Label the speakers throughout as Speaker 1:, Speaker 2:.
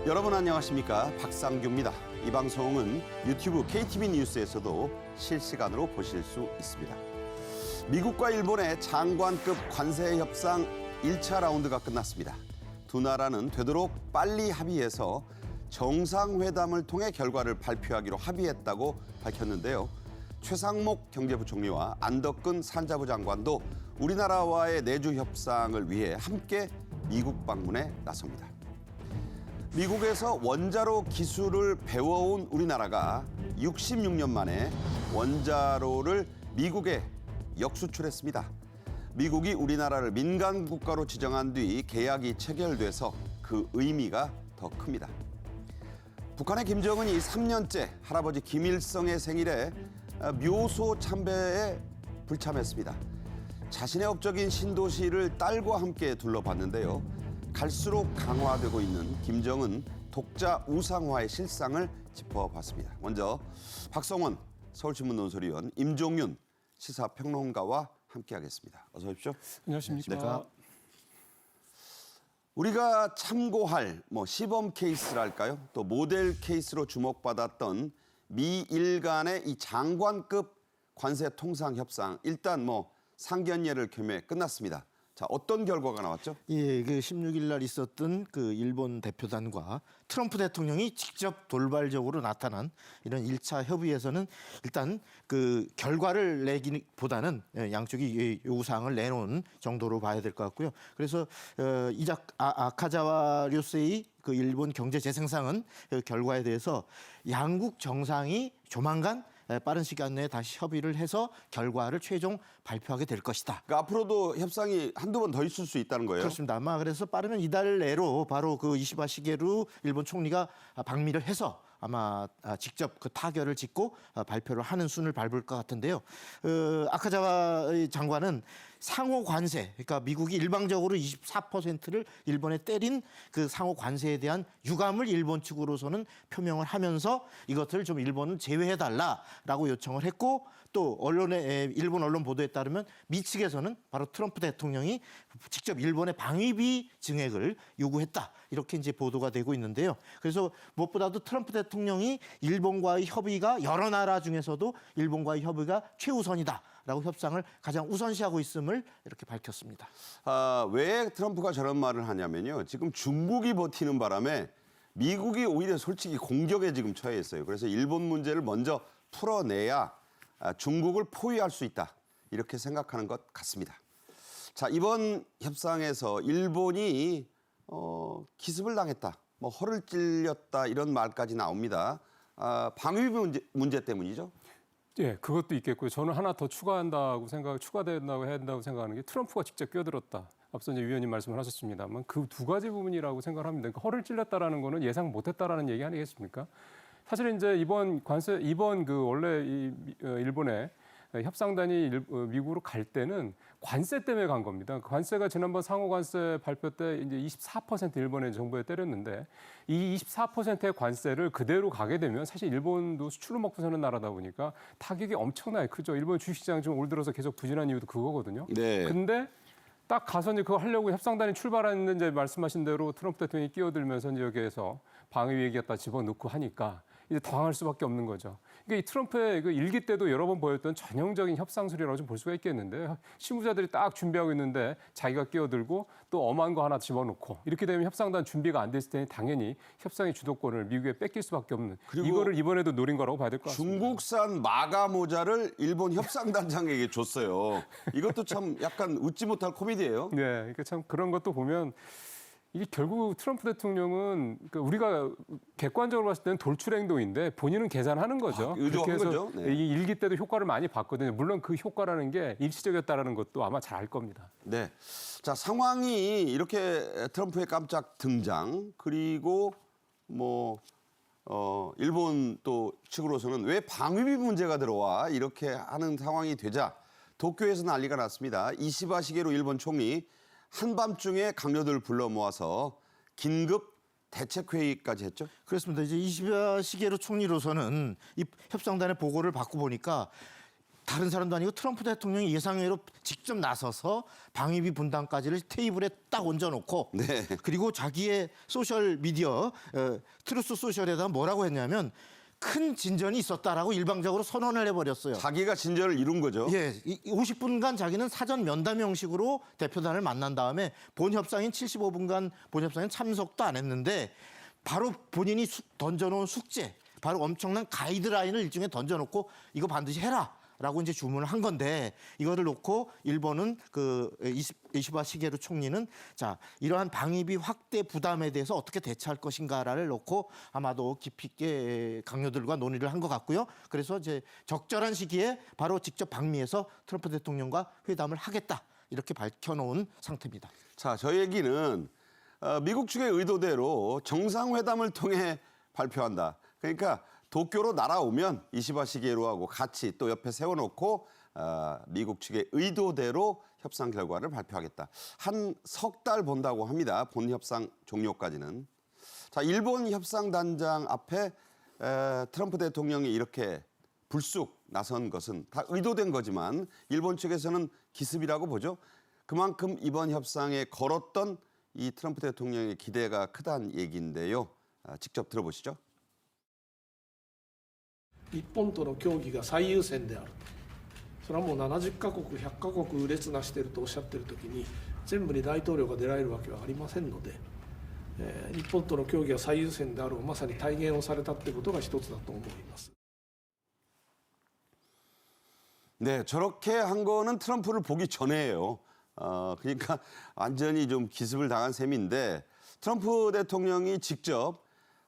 Speaker 1: 여러분 안녕하십니까? 박상규입니다. 이 방송은 유튜브 KTV 뉴스에서도 실시간으로 보실 수 있습니다. 미국과 일본의 장관급 관세 협상 1차 라운드가 끝났습니다. 두 나라는 되도록 빨리 합의해서 정상회담을 통해 결과를 발표하기로 합의했다고 밝혔는데요. 최상목 경제부총리와 안덕근 산자부 장관도 우리나라와의 내주 협상을 위해 함께 미국 방문에 나섭니다. 미국에서 원자로 기술을 배워온 우리나라가 66년 만에 원자로를 미국에 역수출했습니다. 미국이 우리나라를 민간 국가로 지정한 뒤 계약이 체결돼서 그 의미가 더 큽니다. 북한의 김정은이 3년째 할아버지 김일성의 생일에 묘소 참배에 불참했습니다. 자신의 업적인 신도시를 딸과 함께 둘러봤는데요. 갈수록 강화되고 있는 김정은 독자 우상화의 실상을 짚어봤습니다. 먼저 박성원 서울신문 논설위원, 임종윤 시사평론가와 함께하겠습니다. 어서 오십시오.
Speaker 2: 안녕하십니까.
Speaker 1: 네. 우리가 참고할 시범 케이스랄까요? 또 모델 케이스로 주목받았던 미일 간의 이 장관급 관세 통상 협상, 일단 상견례를 겸해 끝났습니다. 자, 어떤 결과가 나왔죠?
Speaker 3: 예, 그 16일 날 있었던 그 일본 대표단과 트럼프 대통령이 직접 돌발적으로 나타난 이런 1차 협의에서는 일단 그 결과를 내기보다는 양쪽이 요구사항을 내놓은 정도로 봐야 될 것 같고요. 그래서 아카자와 료세이 그 일본 경제재생상은 그 결과에 대해서 양국 정상이 조만간 빠른 시간 내에 다시 협의를 해서 결과를 최종 발표하게 될 것이다.
Speaker 1: 그러니까 앞으로도 협상이 한두 번 더 있을 수 있다는 거예요?
Speaker 3: 그렇습니다. 아마 그래서 빠르면 이달 내로 바로 그 이시바 시게루 일본 총리가 방미를 해서 아마 직접 그 타결을 짓고 발표를 하는 순을 밟을 것 같은데요. 아카자와 장관은 상호 관세, 그러니까 미국이 일방적으로 24%를 일본에 때린 그 상호 관세에 대한 유감을 일본 측으로서는 표명을 하면서 이것을 좀 일본은 제외해달라라고 요청을 했고, 또 일본 언론 보도에 따르면 미 측에서는 바로 트럼프 대통령이 직접 일본의 방위비 증액을 요구했다, 이렇게 이제 보도가 되고 있는데요. 그래서 무엇보다도 트럼프 대통령이 일본과의 협의가 여러 나라 중에서도 일본과의 협의가 최우선이다라고 협상을 가장 우선시하고 있음을 이렇게 밝혔습니다.
Speaker 1: 왜 트럼프가 저런 말을 하냐면요. 지금 중국이 버티는 바람에 미국이 오히려 솔직히 공격에 지금 처해 있어요. 그래서 일본 문제를 먼저 풀어내야 중국을 포위할 수 있다, 이렇게 생각하는 것 같습니다. 자, 이번 협상에서 일본이 기습을 당했다, 허를 찔렸다, 이런 말까지 나옵니다. 방위비 문제 때문이죠?
Speaker 2: 예, 그것도 있겠고요. 저는 하나 더 추가된다고 해야 된다고 생각하는 게 트럼프가 직접 끼어들었다. 앞서 이제 위원님 말씀을 하셨습니다만 그 두 가지 부분이라고 생각을 합니다. 그러니까 허를 찔렸다라는 거는 예상 못했다라는 얘기 아니겠습니까? 사실은 이제 이번 원래 일본의 협상단이 미국으로 갈 때는 관세 때문에 간 겁니다. 관세가 지난번 상호 관세 발표 때 이제 24% 일본의 정부에 때렸는데, 이 24%의 관세를 그대로 가게 되면 사실 일본도 수출로 먹고 사는 나라다 보니까 타격이 엄청나게 크죠. 일본 주식시장 지금 올 들어서 계속 부진한 이유도 그거거든요.
Speaker 1: 네.
Speaker 2: 근데 딱 가서 이제 그거 하려고 협상단이 출발했는데, 이제 말씀하신 대로 트럼프 대통령이 끼어들면서 이제 여기에서 방위 얘기갖다 집어넣고 하니까 이제 당할 수밖에 없는 거죠. 그러니까 이 트럼프의 그 일기 때도 여러 번 보였던 전형적인 협상술이라고 좀 볼 수가 있겠는데, 실무자들이 딱 준비하고 있는데 자기가 끼어들고 또 엄한 거 하나 집어넣고, 이렇게 되면 협상단 준비가 안 됐을 때는 당연히 협상의 주도권을 미국에 뺏길 수밖에 없는, 이거를 이번에도 노린 거라고 봐야 될 것 같습니다.
Speaker 1: 중국산 마가 모자를 일본 협상단장에게 줬어요. 이것도 참 약간 웃지 못할 코미디예요.
Speaker 2: 네, 그러니까 참 그런 것도 보면 이게 결국 트럼프 대통령은 우리가 객관적으로 봤을 때는 돌출 행동인데 본인은 계산하는 거죠.
Speaker 1: 의도한 거죠. 네.
Speaker 2: 이 일기 때도 효과를 많이 봤거든요. 물론 그 효과라는 게 일시적이었다라는 것도 아마 잘 알 겁니다.
Speaker 1: 네. 자, 상황이 이렇게 트럼프의 깜짝 등장, 그리고 일본 또 측으로서는 왜 방위비 문제가 들어와, 이렇게 하는 상황이 되자 도쿄에서 난리가 났습니다. 이시바 시게루 일본 총리 한밤중에 강요들을 불러 모아서 긴급 대책회의까지 했죠?
Speaker 3: 그렇습니다. 이제 이시바 시게루 총리로서는 이 협상단의 보고를 받고 보니까 다른 사람도 아니고 트럼프 대통령이 예상외로 직접 나서서 방위비 분담까지를 테이블에 딱 얹어놓고
Speaker 1: 네.
Speaker 3: 그리고 자기의 소셜 미디어 트루스 소셜에다 뭐라고 했냐면 큰 진전이 있었다라고 일방적으로 선언을 해버렸어요.
Speaker 1: 자기가 진전을 이룬 거죠.
Speaker 3: 예, 50분간 자기는 사전 면담 형식으로 대표단을 만난 다음에 본 협상인 75분간 본 협상에 참석도 안 했는데 바로 본인이 던져놓은 숙제, 바로 엄청난 가이드라인을 일종에 던져놓고 이거 반드시 해라라고 이제 주문을 한 건데 이거를 놓고 일본은 그 이시바 시게루 총리는 자 이러한 방위비 확대 부담에 대해서 어떻게 대처할 것인가를 놓고 아마도 깊이 있게 강요들과 논의를 한 것 같고요. 그래서 이제 적절한 시기에 바로 직접 방미해서 트럼프 대통령과 회담을 하겠다 이렇게 밝혀놓은 상태입니다.
Speaker 1: 자, 저 얘기는 미국 측의 의도대로 정상회담을 통해 발표한다. 그러니까 도쿄로 날아오면 이시바 시게루하고 같이 또 옆에 세워놓고 미국 측의 의도대로 협상 결과를 발표하겠다. 한 석 달 본다고 합니다. 본 협상 종료까지는. 자, 일본 협상단장 앞에 트럼프 대통령이 이렇게 불쑥 나선 것은 다 의도된 거지만 일본 측에서는 기습이라고 보죠. 그만큼 이번 협상에 걸었던 이 트럼프 대통령의 기대가 크다는 얘기인데요. 직접 들어보시죠.
Speaker 4: 日本との協議が最優先である、それはもう70カ国、100カ国列なしているとおっしゃっているときに、全部に大統領が出られるわけはありませんので、日本との協議が最優先であるをまさに体現をされたということが一つだと思います。
Speaker 1: 네, 저렇게 한 거는 트럼프를 보기 전에예요. 그러니까 완전히 좀 기습을 당한 셈인데 트럼프 대통령이 직접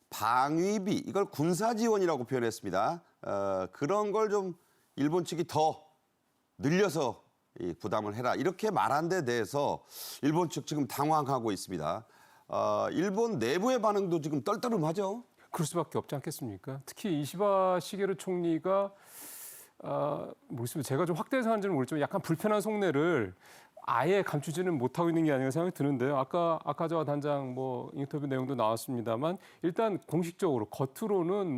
Speaker 1: 방위비, 이걸 군사 지원이라고 표현했습니다. 그런 걸 좀 일본 측이 더 늘려서 부담을 해라. 이렇게 말한 데 대해서 일본 측 지금 당황하고 있습니다. 일본 내부의 반응도 지금 떨떠름하죠.
Speaker 2: 그럴 수밖에 없지 않겠습니까? 특히 이시바 시게루 총리가 모르겠습니다. 제가 좀 확대해서 하는지는 모르지만 약간 불편한 속내를 아예 감추지는 못하고 있는 게 아닌가 생각이 드는데요. 아까 아카자와 단장 뭐 인터뷰 내용도 나왔습니다만 일단 공식적으로 겉으로는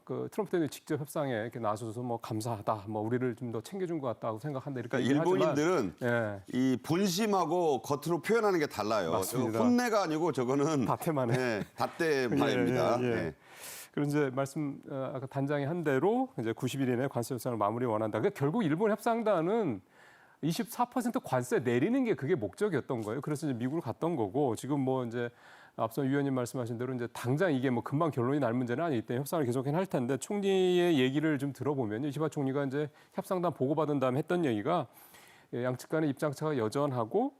Speaker 2: 그 트럼프 대통령이 직접 협상에 이렇게 나서서 뭐 감사하다, 뭐 우리를 좀 더 챙겨준 것 같다고 생각한다 이렇게
Speaker 1: 그러니까 일본인들은
Speaker 2: 예.
Speaker 1: 이 본심하고 겉으로 표현하는 게 달라요.
Speaker 2: 맞습니다.
Speaker 1: 저거 혼내가 아니고 저거는
Speaker 2: 다태만해.
Speaker 1: 네, 닷대마입니다.
Speaker 2: 예.
Speaker 1: 네.
Speaker 2: 그리고 이제 아까 단장이 한 대로 이제 90일 이내 관세 협상을 마무리 원한다. 그러니까 결국 일본 협상단은 24% 관세 내리는 게 그게 목적이었던 거예요. 그래서 이제 미국을 갔던 거고 지금 뭐 이제 앞서 위원님 말씀하신 대로 이제 당장 이게 뭐 금방 결론이 날 문제는 아니기 때문에 협상을 계속해야 할 텐데 총리의 얘기를 좀 들어보면요. 이시바 총리가 이제 협상단 보고받은 다음에 했던 얘기가 양측 간의 입장차가 여전하고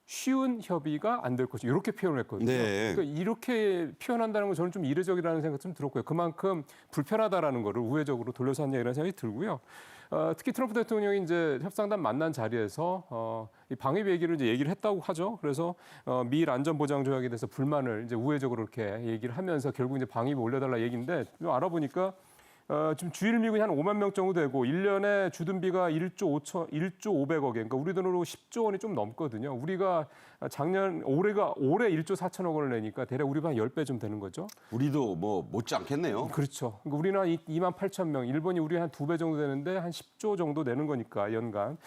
Speaker 2: 쉬운 협의가 안 될 것이 이렇게 표현을 했거든요.
Speaker 1: 네.
Speaker 2: 그러니까 이렇게 표현한다는 건 저는 좀 이례적이라는 생각 좀 들었고요. 그만큼 불편하다라는 거를 우회적으로 돌려서 한 얘기라는 생각이 들고요. 특히 트럼프 대통령이 이제 협상단 만난 자리에서 이 방위비 얘기를 이제 얘기를 했다고 하죠. 그래서 미일 안전보장조약에 대해서 불만을 이제 우회적으로 이렇게 얘기를 하면서 결국 이제 방위비 올려달라 얘기인데 좀 알아보니까 지금 주일 미군이 한 5만 명 정도 되고 1년에 주둔비가 1조 500억에 그러니까 우리 돈으로 10조 원이 좀 넘거든요. 우리가 올해 1조 4천억 원을 내니까 대략 우리가 한 10배 좀 되는 거죠.
Speaker 1: 우리도 뭐 못지 않겠네요.
Speaker 2: 그렇죠. 그러니까 우리는 한 2만 8천 명, 일본이 우리 한 2배 정도 되는데 한 10조 정도 내는 거니까 연간.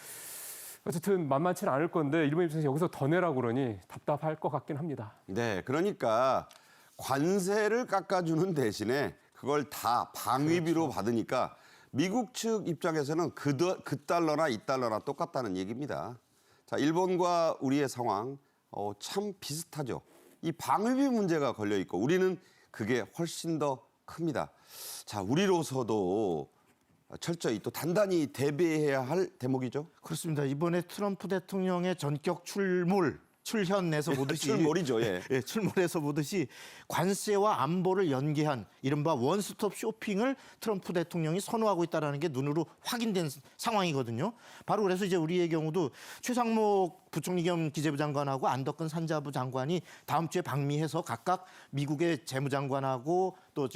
Speaker 2: 어쨌든 만만치는 않을 건데 일본 입장에서 여기서 더 내라고 그러니 답답할 것 같긴 합니다.
Speaker 1: 네, 그러니까 관세를 깎아주는 대신에 그걸 다 방위비로
Speaker 2: 그렇죠.
Speaker 1: 받으니까 미국 측 입장에서는 그 달러나 이 달러나 똑같다는 얘기입니다. 자, 일본과 우리의 상황 참 비슷하죠. 이 방위비 문제가 걸려 있고 우리는 그게 훨씬 더 큽니다. 자, 우리로서도 철저히 또 단단히 대비해야 할 대목이죠.
Speaker 3: 그렇습니다. 이번에 트럼프 대통령의 전격 출현에서 보듯이
Speaker 1: 출몰이죠. 예.
Speaker 3: 예, 출몰에서 보듯이 관세와 안보를 연계한 이른바 원스톱 쇼핑을 트럼프 대통령이 선호하고 있다는 게 눈으로 확인된 상황이거든요. 바로 그래서 이제 우리의 경우도 최상목 부총리 겸 기재부 장관하고 안덕근 산자부 장관이 다음 주에 방미해서 각각 미국의 재무장관하고 또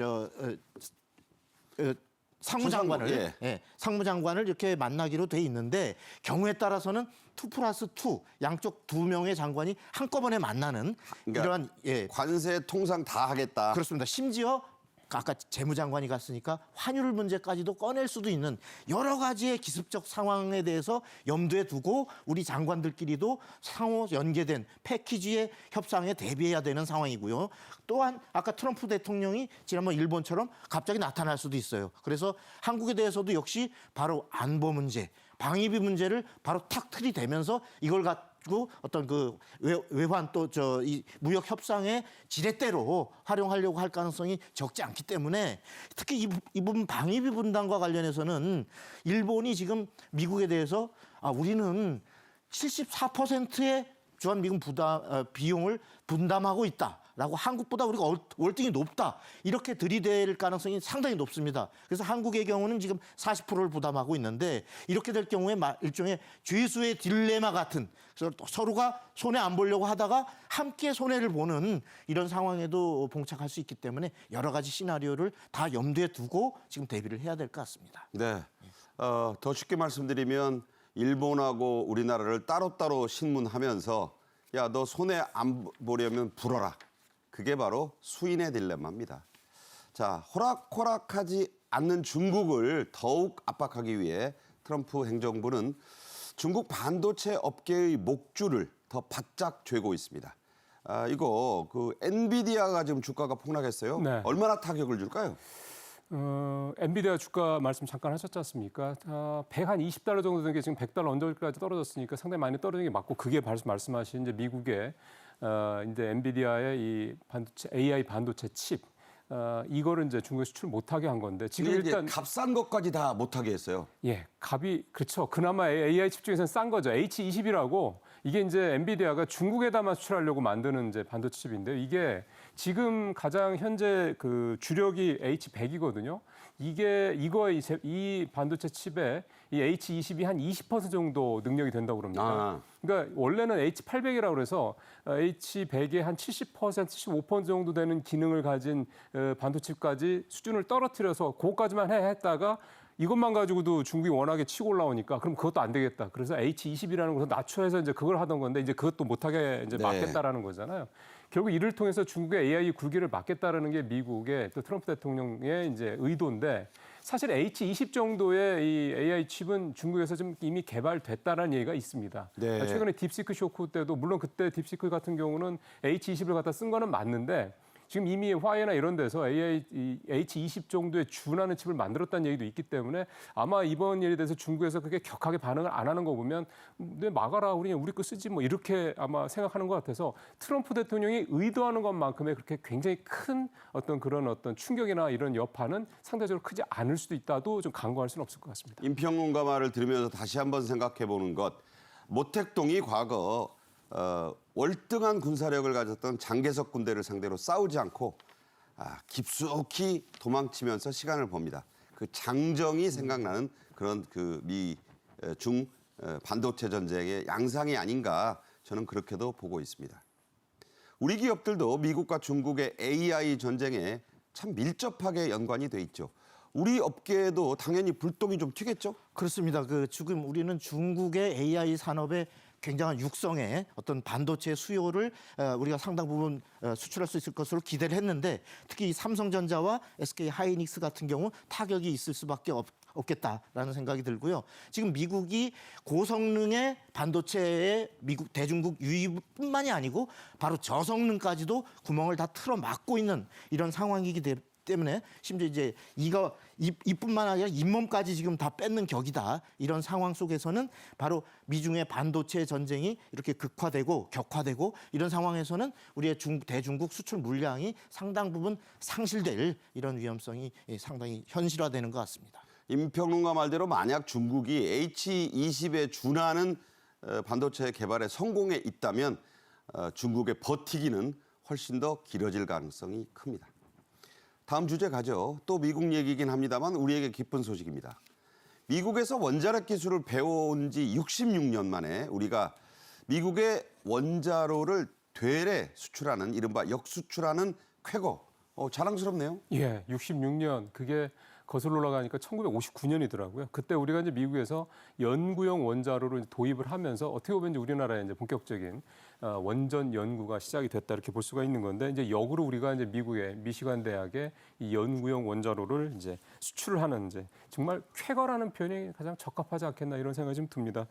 Speaker 3: 상무장관을 상무장관을 이렇게 만나기로 돼 있는데 경우에 따라서는 2+2 양쪽 2명의 장관이 한꺼번에 만나는
Speaker 1: 그러니까
Speaker 3: 이러한
Speaker 1: 관세 통상 다 하겠다.
Speaker 3: 그렇습니다. 심지어 아까 재무장관이 갔으니까 환율 문제까지도 꺼낼 수도 있는 여러 가지의 기습적 상황에 대해서 염두에 두고 우리 장관들끼리도 상호 연계된 패키지의 협상에 대비해야 되는 상황이고요. 또한 아까 트럼프 대통령이 지난번 일본처럼 갑자기 나타날 수도 있어요. 그래서 한국에 대해서도 역시 바로 안보 문제, 방위비 문제를 바로 탁 틀이 대면서 이걸 가지고 어떤 그 외환 또 이 무역 협상의 지렛대로 활용하려고 할 가능성이 적지 않기 때문에 특히 이 부분 방위비 분담과 관련해서는 일본이 지금 미국에 대해서 우리는 74%의 주한미군 비용을 분담하고 있다. 라고 한국보다 우리가 월등히 높다. 이렇게 들이댈 가능성이 상당히 높습니다. 그래서 한국의 경우는 지금 40%를 부담하고 있는데 이렇게 될 경우에 일종의 죄수의 딜레마 같은 그래서 서로가 손해 안 보려고 하다가 함께 손해를 보는 이런 상황에도 봉착할 수 있기 때문에 여러 가지 시나리오를 다 염두에 두고 지금 대비를 해야 될 것 같습니다.
Speaker 1: 네. 더 쉽게 말씀드리면 일본하고 우리나라를 따로따로 신문하면서 야, 너 손해 안 보려면 불어라. 그게 바로 수인의 딜레마입니다. 자, 호락호락하지 않는 중국을 더욱 압박하기 위해 트럼프 행정부는 중국 반도체 업계의 목줄을 더 바짝 죄고 있습니다. 이거 그 엔비디아가 지금 주가가 폭락했어요.
Speaker 2: 네.
Speaker 1: 얼마나 타격을 줄까요?
Speaker 2: 엔비디아 주가 말씀 잠깐 하셨지 않습니까? 120달러 정도 된 게 지금 100달러 언저리까지 떨어졌으니까 상당히 많이 떨어진 게 맞고 그게 말씀하신 이제 미국의 이제 엔비디아의 이 반도체 AI 반도체 칩 이거를 이제 중국에 수출 못하게 한 건데 지금 일단
Speaker 1: 값싼 것까지 다 못하게 했어요.
Speaker 2: 예, 값이 그렇죠. 그나마 AI 칩 중에서는 싼 거죠. H20이라고 이게 이제 엔비디아가 중국에다만 수출하려고 만드는 이제 반도체 칩인데 이게 지금 가장 현재 그 주력이 H100이거든요. 이 반도체 칩에 이 H20이 한 20% 정도 능력이 된다고 그럽니다. 그러니까 원래는 H800이라고 그래서 H100의 한 70%, 75% 정도 되는 기능을 가진 반도체까지 수준을 떨어뜨려서 그거까지만 했다가 이것만 가지고도 중국이 워낙에 치고 올라오니까 그럼 그것도 안 되겠다. 그래서 H20이라는 것을 낮춰서 이제 그걸 하던 건데 이제 그것도 못하게 이제 막겠다라는 거잖아요. 결국 이를 통해서 중국의 AI 굴기를 막겠다라는 게 미국의 또 트럼프 대통령의 이제 의도인데 사실 H20 정도의 이 AI 칩은 중국에서 좀 이미 개발됐다라는 얘기가 있습니다.
Speaker 1: 네.
Speaker 2: 최근에 딥시크 쇼크 때도 물론 그때 딥시크 같은 경우는 H20을 갖다 쓴 거는 맞는데 지금 이미 화웨이나 이런 데서 H20 정도의 준하는 칩을 만들었다는 얘기도 있기 때문에 아마 이번 일에 대해서 중국에서 그렇게 격하게 반응을 안 하는 거 보면 네, 막아라 우리 거 쓰지 뭐 이렇게 아마 생각하는 것 같아서 트럼프 대통령이 의도하는 것만큼의 그렇게 굉장히 큰 어떤 그런 어떤 충격이나 이런 여파는 상대적으로 크지 않을 수도 있다도 좀 간과할 수는 없을 것 같습니다.
Speaker 1: 임평론가 말을 들으면서 다시 한번 생각해 보는 것. 모택동이 과거 월등한 군사력을 가졌던 장개석 군대를 상대로 싸우지 않고 깊숙이 도망치면서 시간을 봅니다. 그 장정이 생각나는 그런 그 중 반도체 전쟁의 양상이 아닌가 저는 그렇게도 보고 있습니다. 우리 기업들도 미국과 중국의 AI 전쟁에 참 밀접하게 연관이 돼 있죠. 우리 업계에도 당연히 불똥이 좀 튀겠죠?
Speaker 3: 그렇습니다. 지금 우리는 중국의 AI 산업의 굉장한 육성의 어떤 반도체 수요를 우리가 상당 부분 수출할 수 있을 것으로 기대를 했는데 특히 이 삼성전자와 SK 하이닉스 같은 경우 타격이 있을 수밖에 없겠다라는 생각이 들고요. 지금 미국이 고성능의 반도체의 미국 대중국 유입뿐만이 아니고 바로 저성능까지도 구멍을 다 틀어 막고 있는 이런 상황이기 때문에 심지어 이제 이뿐만 아니라 잇몸까지 지금 다 뺏는 격이다. 이런 상황 속에서는 바로 미중의 반도체 전쟁이 이렇게 극화되고 격화되고 이런 상황에서는 우리의 대중국 수출 물량이 상당 부분 상실될 이런 위험성이 상당히 현실화되는 것 같습니다.
Speaker 1: 임평론가 말대로 만약 중국이 H20에 준하는 반도체 개발에 성공해 있다면 중국의 버티기는 훨씬 더 길어질 가능성이 큽니다. 다음 주제 가죠. 또 미국 얘기긴 합니다만 우리에게 기쁜 소식입니다. 미국에서 원자력 기술을 배워온 지 66년 만에 우리가 미국의 원자로를 되레 수출하는 이른바 역수출하는 쾌거. 자랑스럽네요.
Speaker 2: 예, 66년 그게 거슬러 올라가니까 1959년이더라고요. 그때 우리가 이제 미국에서 연구용 원자로를 이제 도입을 하면서 어떻게 보면 이제 우리나라의 이제 본격적인 원전 연구가 시작이 됐다 이렇게 볼 수가 있는 건데 이제 역으로 우리가 이제 미국의 미시간 대학에 이 연구용 원자로를 이제 수출을 하는 이제 정말 쾌거라는 표현이 가장 적합하지 않겠나 이런 생각이 좀 듭니다.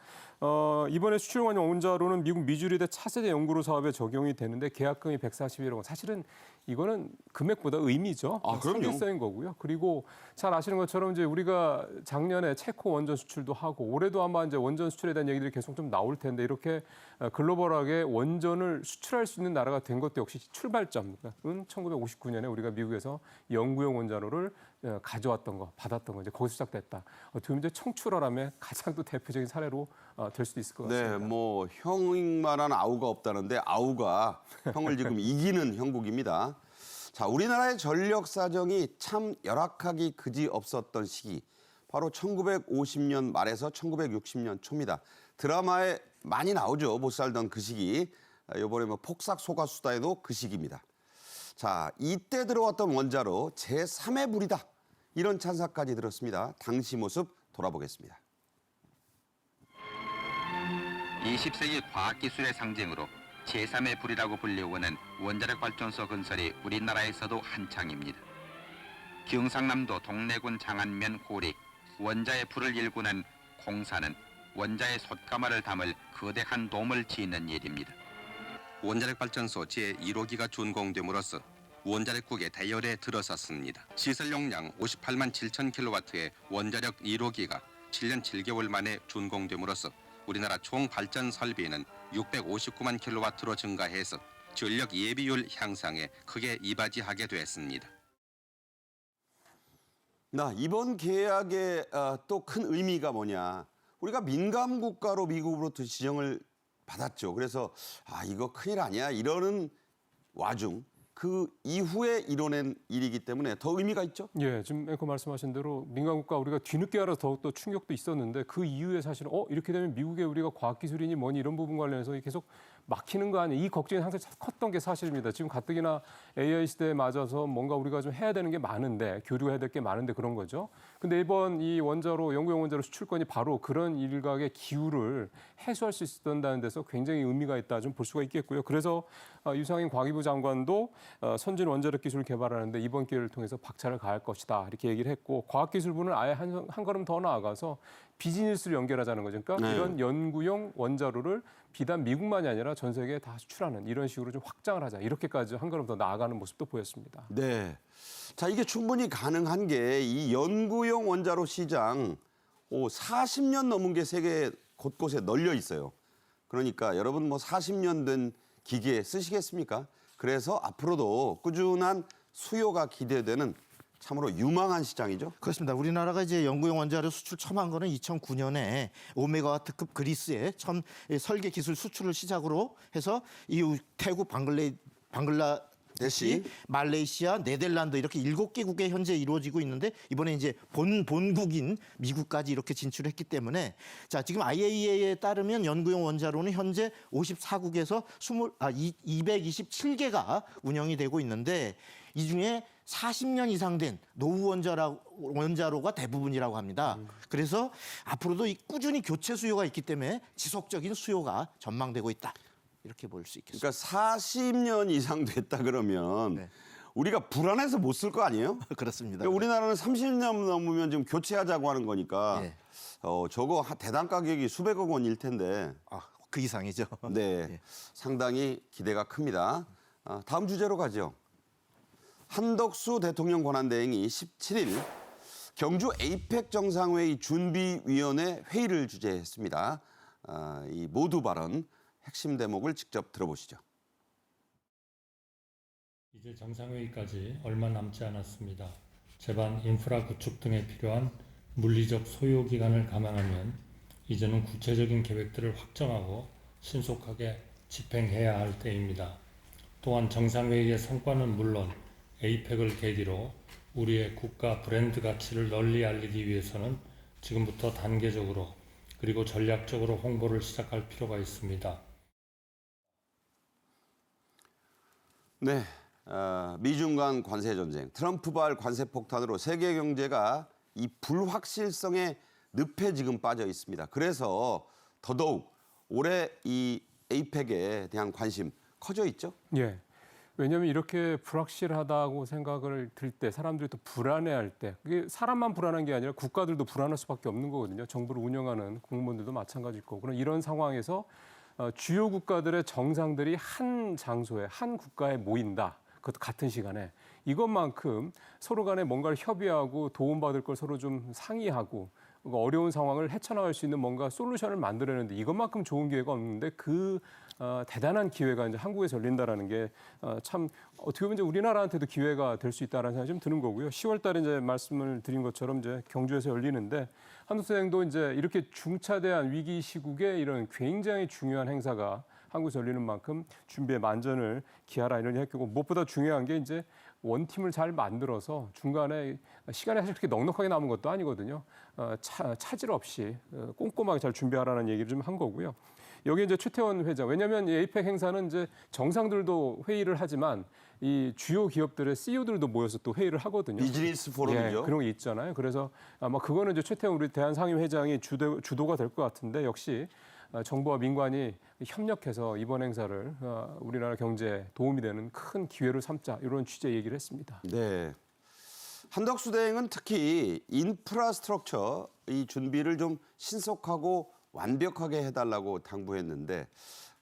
Speaker 2: 이번에 수출용 원자로는 미국 미주리대 차세대 연구로 사업에 적용이 되는데 계약금이 141억 원. 사실은 이거는 금액보다 의미죠.
Speaker 1: 그럼요.
Speaker 2: 상징성인 거고요. 그리고 잘 아시는 것처럼 이제 우리가 작년에 체코 원전 수출도 하고 올해도 아마 이제 원전 수출에 대한 얘기들이 계속 좀 나올 텐데 이렇게 글로벌하게 원전을 수출할 수 있는 나라가 된 것도 역시 출발점은 1959년에 우리가 미국에서 연구용 원자로를 가져왔던 거, 받았던 거 이제 거기서 시작됐다. 어떻게 보면 이제 청출어람의 가장 또 대표적인 사례로 될 수도 있을 것 같습니다.
Speaker 1: 네, 뭐 형만한 아우가 없다는데 아우가 형을 지금 이기는 형국입니다. 자, 우리나라의 전력 사정이 참 열악하기 그지 없었던 시기. 바로 1950년 말에서 1960년 초입니다. 드라마에 많이 나오죠. 못 살던 그 시기. 이번에 뭐 폭삭 소가수다에도 그 시기입니다. 자, 이때 들어왔던 원자로 제3의 불이다. 이런 찬사까지 들었습니다. 당시 모습 돌아보겠습니다.
Speaker 5: 20세기 과학기술의 상징으로 제3의 불이라고 불리우는 원자력 발전소 건설이 우리나라에서도 한창입니다. 경상남도 동래군 장안면 고릭 원자의 불을 일구는 공사는 원자의 솥가마를 담을 거대한 돔을 짓는 일입니다. 원자력 발전소 제1호기가 준공됨으로써 원자력국의 대열에 들어섰습니다. 시설 용량 58만 7천 킬로와트의 원자력 1호기가 7년 7개월 만에 준공됨으로써 우리나라 총 발전 설비는 659만 킬로와트로 증가해서 전력 예비율 향상에 크게 이바지하게 됐습니다.
Speaker 1: 이번 계약의 또 큰 의미가 뭐냐. 우리가 민감 국가로 미국으로부터 지정을 받았죠. 그래서 이거 큰일 아니야 이러는 와중 그 이후에 이뤄낸 일이기 때문에 더 의미가 있죠.
Speaker 2: 예, 지금 앵커 말씀하신 대로 민간국가 우리가 뒤늦게 알아서 더욱더 충격도 있었는데 그 이후에 사실은 이렇게 되면 미국에 우리가 과학기술이니 뭐니 이런 부분 관련해서 계속 막히는 거 아니에요. 이 걱정이 항상 컸던 게 사실입니다. 지금 가뜩이나 AI 시대에 맞아서 뭔가 우리가 좀 해야 되는 게 많은데 교류해야 될 게 많은데 그런 거죠. 근데 이번 이 원자로 연구용 원자로 수출권이 바로 그런 일각의 기후를 해소할 수 있었다는 데서 굉장히 의미가 있다 좀 볼 수가 있겠고요. 그래서 유상인 과기부 장관도 선진 원자력 기술을 개발하는데 이번 기회를 통해서 박차를 가할 것이다 이렇게 얘기를 했고 과학기술부는 아예 한 걸음 더 나아가서 비즈니스를 연결하자는 거죠. 그러니까
Speaker 1: 네.
Speaker 2: 이런 연구용 원자로를 비단 미국만이 아니라 전 세계에 다 수출하는 이런 식으로 좀 확장을 하자. 이렇게까지 한 걸음 더 나아가는 모습도 보였습니다.
Speaker 1: 네. 자, 이게 충분히 가능한 게 이 연구용 원자로 시장 40년 넘은 게 세계 곳곳에 널려 있어요. 그러니까 여러분 뭐 40년 된 기계 쓰시겠습니까? 그래서 앞으로도 꾸준한 수요가 기대되는 참으로 유망한 시장이죠.
Speaker 3: 그렇습니다. 우리나라가 이제 연구용 원자로 수출 처음 한 거는 2009년에 5메가와트급 그리스에 처음 설계 기술 수출을 시작으로 해서 이후 태국, 방글라데시, 말레이시아, 네덜란드 이렇게 7개국에 현재 이루어지고 있는데 이번에 이제 본국인 미국까지 이렇게 진출했기 때문에 자, 지금 IAEA에 따르면 연구용 원자로는 현재 54국에서 227개가 운영이 되고 있는데 이 중에 40년 이상 된 노후 원자로가 대부분이라고 합니다. 그래서 앞으로도 꾸준히 교체 수요가 있기 때문에 지속적인 수요가 전망되고 있다. 이렇게 볼 수 있겠습니다.
Speaker 1: 그러니까 40년 이상 됐다 그러면
Speaker 3: 네.
Speaker 1: 우리가 불안해서 못 쓸 거 아니에요?
Speaker 3: 그렇습니다.
Speaker 1: 그러니까 우리나라는 30년 넘으면 지금 교체하자고 하는 거니까
Speaker 3: 네.
Speaker 1: 저거 대당 가격이 수백억 원일 텐데
Speaker 3: 그 이상이죠.
Speaker 1: 네,
Speaker 3: 네.
Speaker 1: 상당히 기대가 큽니다. 다음 주제로 가죠. 한덕수 대통령 권한대행이 17일 경주 에이펙 정상회의 준비위원회 회의를 주재했습니다. 이 모두 발언 핵심 대목을 직접 들어보시죠.
Speaker 6: 이제 정상회의까지 얼마 남지 않았습니다. 제반 인프라 구축 등에 필요한 물리적 소요 기간을 감안하면 이제는 구체적인 계획들을 확정하고 신속하게 집행해야 할 때입니다. 또한 정상회의의 성과는 물론 에이펙을 계기로 우리의 국가 브랜드 가치를 널리 알리기 위해서는 지금부터 단계적으로 그리고 전략적으로 홍보를 시작할 필요가 있습니다.
Speaker 1: 네, 미중 간 관세 전쟁, 트럼프발 관세 폭탄으로 세계 경제가 이 불확실성의 늪에 지금 빠져 있습니다. 그래서 더더욱 올해 이 에이펙에 대한 관심 커져 있죠.
Speaker 2: 예. 왜냐하면 이렇게 불확실하다고 생각을 들 때 사람들이 또 불안해할 때 그게 사람만 불안한 게 아니라 국가들도 불안할 수밖에 없는 거거든요. 정부를 운영하는 공무원들도 마찬가지일 거고. 그럼 이런 상황에서 주요 국가들의 정상들이 한 장소에 한 국가에 모인다. 그것도 같은 시간에 이것만큼 서로 간에 뭔가를 협의하고 도움받을 걸 서로 좀 상의하고 어려운 상황을 헤쳐나갈 수 있는 뭔가 솔루션을 만들어내는데 이것만큼 좋은 기회가 없는데 그 대단한 기회가 이제 한국에서 열린다라는 게 참 어떻게 보면 이제 우리나라한테도 기회가 될 수 있다라는 생각이 좀 드는 거고요. 10월달에 이제 말씀을 드린 것처럼 이제 경주에서 열리는데 한국은행도 이제 이렇게 중차대한 위기 시국에 이런 굉장히 중요한 행사가 한국에서 열리는 만큼 준비에 만전을 기하라 이런 얘기고 무엇보다 중요한 게 이제 원팀을 잘 만들어서 중간에 시간이 사실 그렇게 넉넉하게 남은 것도 아니거든요. 차질 없이 꼼꼼하게 잘 준비하라는 얘기를 좀 한 거고요. 여기 이제 최태원 회장. 왜냐하면 이 에이펙 행사는 이제 정상들도 회의를 하지만 이 주요 기업들의 CEO들도 모여서 또 회의를 하거든요.
Speaker 1: 비즈니스 포럼이죠.
Speaker 2: 예, 그런 게 있잖아요. 그래서 아마 그거는 이제 최태원 우리 대한상임회장이 주도가 될 것 같은데 역시 정부와 민관이 협력해서 이번 행사를 우리나라 경제에 도움이 되는 큰 기회로 삼자 이런 취지의 얘기를 했습니다.
Speaker 1: 네. 한덕수 대행은 특히 인프라스트럭처 이 준비를 좀 신속하고 완벽하게 해달라고 당부했는데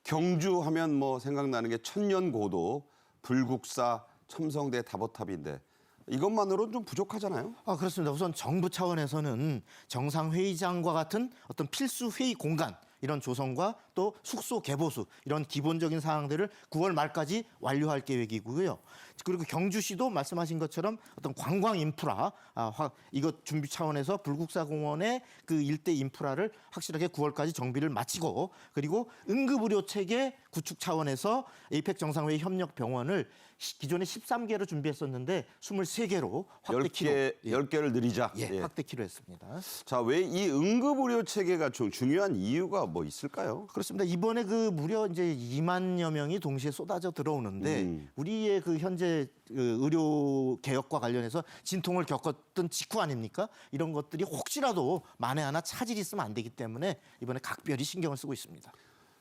Speaker 1: 경주하면 뭐 생각나는 게 천년고도, 불국사, 첨성대, 다보탑인데 이것만으로는 좀 부족하잖아요.
Speaker 3: 그렇습니다. 우선 정부 차원에서는 정상회의장과 같은 어떤 필수 회의 공간 이런 조성과 또 숙소 개보수 이런 기본적인 사항들을 9월 말까지 완료할 계획이고요. 그리고 경주시도 말씀하신 것처럼 어떤 관광 인프라 이것 준비 차원에서 불국사공원의 그 일대 인프라를 확실하게 9월까지 정비를 마치고 그리고 응급의료 체계 구축 차원에서 에이펙 정상회의 협력 병원을 기존에 13개로 준비했었는데 23개로 확대키로
Speaker 1: 10개를 늘리자.
Speaker 3: 확대키로 했습니다.
Speaker 1: 자, 왜 이 응급의료 체계가 좀 중요한 이유가 뭐 있을까요?
Speaker 3: 그렇습니다. 이번에 그 무려 이제 2만여 명이 동시에 쏟아져 들어오는데 우리의 그 현재 의료 개혁과 관련해서 진통을 겪었던 직후 아닙니까? 이런 것들이 혹시라도 만에 하나 차질이 있으면 안 되기 때문에 이번에 각별히 신경을 쓰고 있습니다.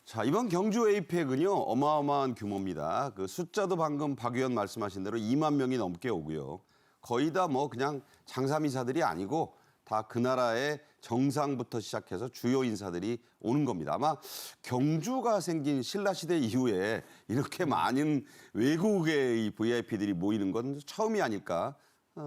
Speaker 1: 자, 이번 경주 에이펙은요 어마어마한 규모입니다. 그 숫자도 방금 박 의원 말씀하신 대로 2만 명이 넘게 오고요. 거의 다 뭐 그냥 장사미사들이 아니고 다 그 나라의 정상부터 시작해서 주요 인사들이 오는 겁니다. 아마 경주가 생긴 신라시대 이후에 이렇게 많은 외국의 이 VIP들이 모이는 건 처음이 아닐까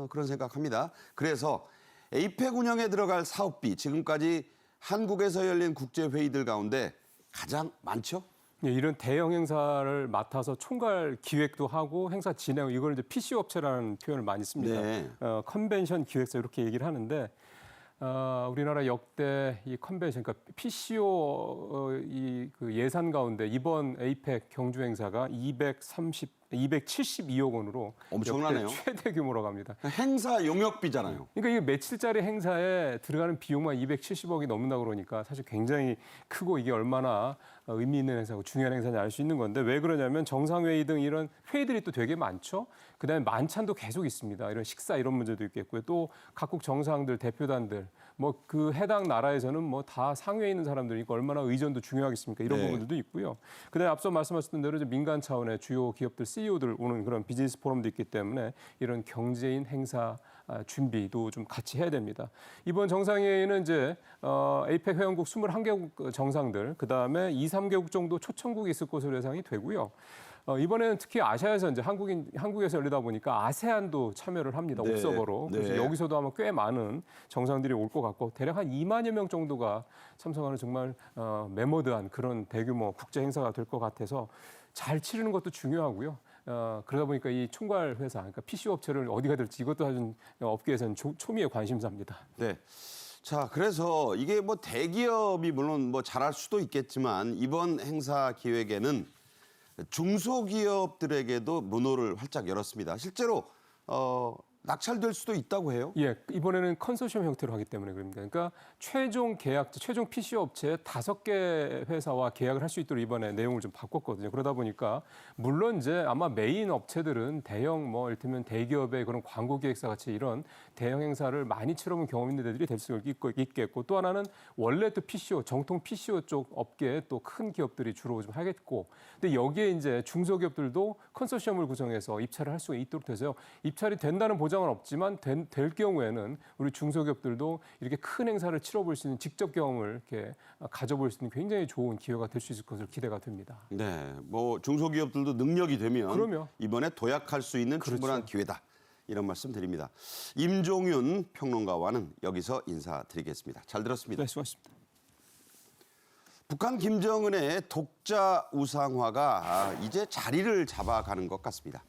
Speaker 1: 그런 생각합니다. 그래서 에이펙 운영에 들어갈 사업비 지금까지 한국에서 열린 국제회의들 가운데 가장 많죠?
Speaker 2: 예, 이런 대형 행사를 맡아서 총괄 기획도 하고 행사 진행 이걸 이제 PC 업체라는 표현을 많이 씁니다.
Speaker 1: 네.
Speaker 2: 컨벤션 기획사 이렇게 얘기를 하는데 우리나라 역대 이 컨벤션 그러니까 PCO 그 예산 가운데 이번 에이펙 경주 행사가 272억 원으로
Speaker 1: 엄청나네요.
Speaker 2: 역대 최대 규모로 갑니다.
Speaker 1: 행사 용역비잖아요.
Speaker 2: 그러니까 이게 며칠짜리 행사에 들어가는 비용만 270억이 넘는다 그러니까 사실 굉장히 크고 이게 얼마나 의미 있는 행사고 중요한 행사인지 알 수 있는 건데 왜 그러냐면 정상회의 등 이런 회의들이 또 되게 많죠. 그다음에 만찬도 계속 있습니다. 이런 식사 이런 문제도 있겠고요. 또 각국 정상들 대표단들 뭐 그 해당 나라에서는 뭐 다 상위에 있는 사람들이니까 얼마나 의전도 중요하겠습니까? 이런
Speaker 1: 네.
Speaker 2: 부분들도 있고요. 그다음에 앞서 말씀하셨던 대로 이제 민간 차원의 주요 기업들 CEO들 오는 그런 비즈니스 포럼도 있기 때문에 이런 경제인 행사 준비도 좀 같이 해야 됩니다. 이번 정상회의는 이제 에이펙 회원국 21개국 정상들 그다음에 2, 3개국 정도 초청국이 있을 것으로 예상이 되고요. 이번에는 특히 아시아에서 이제 한국에서 열리다 보니까 아세안도 참여를 합니다.
Speaker 1: 네.
Speaker 2: 옵서버로. 그래서
Speaker 1: 네.
Speaker 2: 여기서도 아마 꽤 많은 정상들이 올 것 같고 대략 한 2만여 명 정도가 참석하는 정말 메모드한 그런 대규모 국제 행사가 될 것 같아서 잘 치르는 것도 중요하고요. 그러다 보니까 이 총괄 회사, 그러니까 PC 업체를 어디가 될지 이것도 사실 업계에서는 초미의 관심사입니다.
Speaker 1: 네. 자, 그래서 이게 뭐 대기업이 물론 뭐 잘할 수도 있겠지만 이번 행사 기획에는 중소기업들에게도 문호를 활짝 열었습니다. 실제로 낙찰될 수도 있다고 해요.
Speaker 2: 예, 이번에는 컨소시엄 형태로 하기 때문에 그럽니다. 그러니까 최종 계약자, 최종 PC 업체 5개 회사와 계약을 할 수 있도록 이번에 내용을 좀 바꿨거든요. 그러다 보니까 물론 이제 아마 메인 업체들은 대형 뭐 이를테면 대기업의 그런 광고 기획사 같이 이런 대형 행사를 많이 치러본 경험 있는 데들이 될 수 있겠고, 또 하나는 원래 또 PCO, 정통 PCO 쪽 업계에 또 큰 기업들이 주로 좀 하겠고, 근데 여기에 이제 중소기업들도 컨소시엄을 구성해서 입찰을 할 수 있도록 돼서요. 입찰이 된다는 보장은 없지만 될 경우에는 우리 중소기업들도 이렇게 큰 행사를 치러볼 수 있는 직접 경험을 이렇게 가져볼 수 있는 굉장히 좋은 기회가 될 수 있을 것으로 기대가 됩니다.
Speaker 1: 네, 뭐 중소기업들도 능력이 되면
Speaker 2: 그럼요.
Speaker 1: 이번에 도약할 수 있는
Speaker 2: 그렇죠.
Speaker 1: 충분한 기회다. 이런 말씀 드립니다. 임종윤 평론가와는 여기서 인사드리겠습니다. 잘 들었습니다.
Speaker 2: 네, 수고하셨습니다.
Speaker 1: 북한 김정은의 독자 우상화가 이제 자리를 잡아가는 것 같습니다.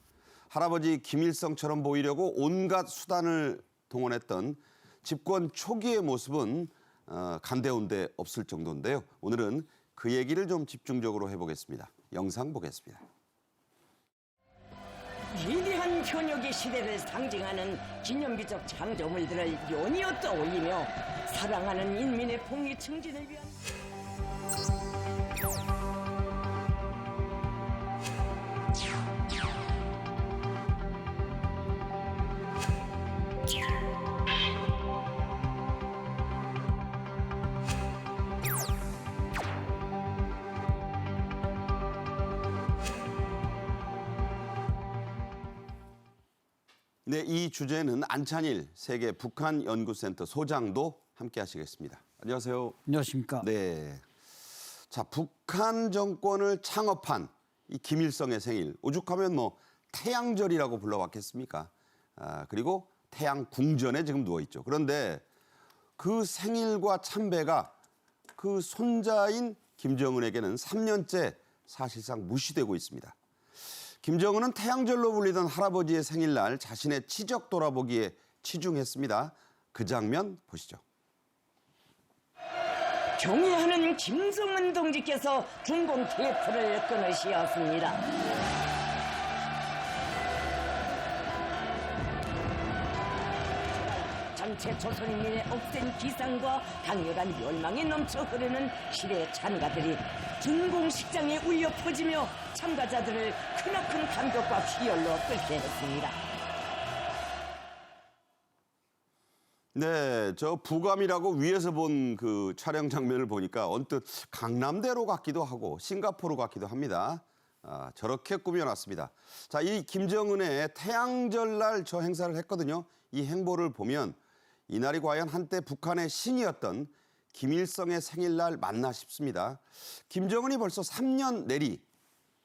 Speaker 1: 할아버지 김일성처럼 보이려고 온갖 수단을 동원했던 집권 초기의 모습은 간대운데 없을 정도인데요. 오늘은 그 얘기를 좀 집중적으로 해보겠습니다. 영상 보겠습니다.
Speaker 7: 위대한 현역의 시대를 상징하는 기념비적 창조물들을 연이어 떠올리며 사랑하는 인민의 복리 증진을 위한
Speaker 1: 네, 이 주제는 안찬일 세계 북한 연구센터 소장도 함께 하시겠습니다. 안녕하세요.
Speaker 8: 안녕하십니까.
Speaker 1: 네. 자, 북한 정권을 창업한 이 김일성의 생일, 오죽하면 뭐 태양절이라고 불러왔겠습니까? 그리고 태양 궁전에 지금 누워 있죠. 그런데 그 생일과 참배가 그 손자인 김정은에게는 3년째 사실상 무시되고 있습니다. 김정은은 태양절로 불리던 할아버지의 생일날 자신의 치적 돌아보기에 치중했습니다. 그 장면 보시죠.
Speaker 7: 경애하는 김정은 동지께서 중공 테이프를 끊으시었습니다. 전체 조선인민의 억센 기상과 강렬한 멸망이 넘쳐 흐르는 시대의 찬가들이 준공식장에 울려 퍼지며 참가자들을 크나큰 감격과 희열로 끌게 했습니다.
Speaker 1: 네, 저 부감이라고 위에서 본 그 촬영 장면을 보니까 언뜻 강남대로 같기도 하고 싱가포르 같기도 합니다. 저렇게 꾸며놨습니다. 자, 이 김정은의 태양절날 저 행사를 했거든요. 이 행보를 보면 이날이 과연 한때 북한의 신이었던 김일성의 생일날 맞나 싶습니다. 김정은이 벌써 3년 내리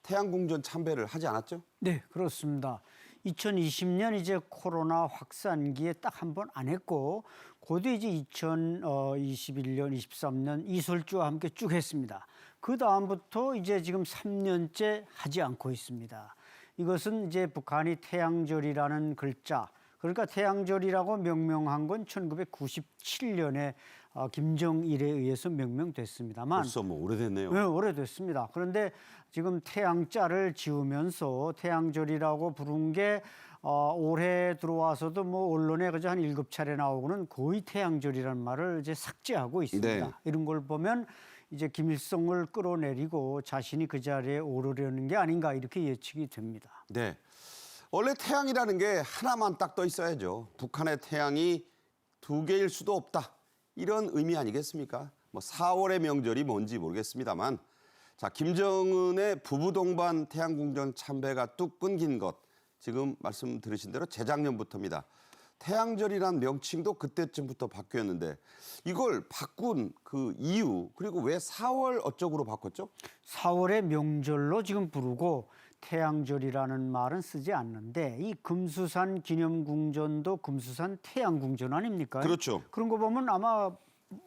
Speaker 1: 태양궁전 참배를 하지 않았죠?
Speaker 8: 네, 그렇습니다. 2020년 이제 코로나 확산기에 딱 한 번 안 했고, 그도 이제 2021년, 23년 이설주와 함께 쭉 했습니다. 그 다음부터 이제 지금 3년째 하지 않고 있습니다. 이것은 이제 북한이 태양절이라는 글자, 그러니까 태양절이라고 명명한 건 1997년에 김정일에 의해서 명명됐습니다만
Speaker 1: 벌써 뭐 오래됐네요.
Speaker 8: 네, 오래됐습니다. 그런데 지금 태양자를 지으면서 태양절이라고 부른 게 올해 들어와서도 뭐 언론에 그저 한 7차례 나오고는 거의 태양절이라는 말을 이제 삭제하고 있습니다.
Speaker 1: 네.
Speaker 8: 이런 걸 보면 이제 김일성을 끌어내리고 자신이 그 자리에 오르려는 게 아닌가 이렇게 예측이 됩니다.
Speaker 1: 네. 원래 태양이라는 게 하나만 딱 떠 있어야죠. 북한의 태양이 2개일 수도 없다. 이런 의미 아니겠습니까? 뭐 4월의 명절이 뭔지 모르겠습니다만, 자, 김정은의 부부 동반 태양궁전 참배가 뚝 끊긴 것, 지금 말씀 들으신 대로 재작년부터입니다. 태양절이란 명칭도 그때쯤부터 바뀌었는데 이걸 바꾼 그 이유, 그리고 왜 4월 어쩌고로 바꿨죠?
Speaker 8: 4월의 명절로 지금 부르고 태양절이라는 말은 쓰지 않는데, 이 금수산 기념궁전도 금수산 태양궁전 아닙니까?
Speaker 1: 그렇죠.
Speaker 8: 그런 거 보면 아마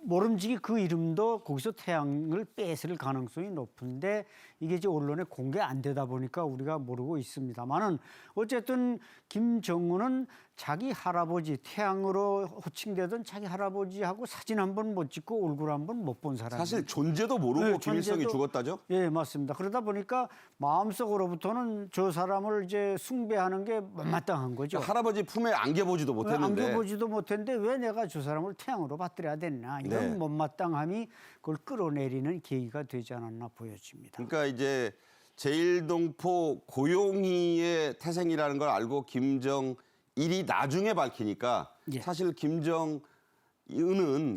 Speaker 8: 모름지기 그 이름도 거기서 태양을 뺏을 가능성이 높은데, 이게 이제 언론에 공개 안 되다 보니까 우리가 모르고 있습니다만은, 어쨌든 김정은은 자기 할아버지 태양으로 호칭되던 자기 할아버지하고 사진 한 번 못 찍고 얼굴 한 번 못 본 사람.
Speaker 1: 사실 존재도 모르고
Speaker 8: 네,
Speaker 1: 김일성이
Speaker 8: 존재도-
Speaker 1: 죽었다죠?
Speaker 8: 예, 맞습니다. 그러다 보니까 마음속으로부터는 저 사람을 이제 숭배하는 게 못마땅한 거죠.
Speaker 1: 그러니까 할아버지 품에 안겨보지도 못했는데
Speaker 8: 안겨보지도 못했는데 왜 내가 저 사람을 태양으로 받들어야 됐나 이런
Speaker 1: 네.
Speaker 8: 못마땅함이 그걸 끌어내리는 계기가 되지 않았나 보여집니다.
Speaker 1: 그러니까 이제 제1동포 고용희의 태생이라는 걸 알고 김정일이 나중에 밝히니까
Speaker 8: 예.
Speaker 1: 사실 김정은은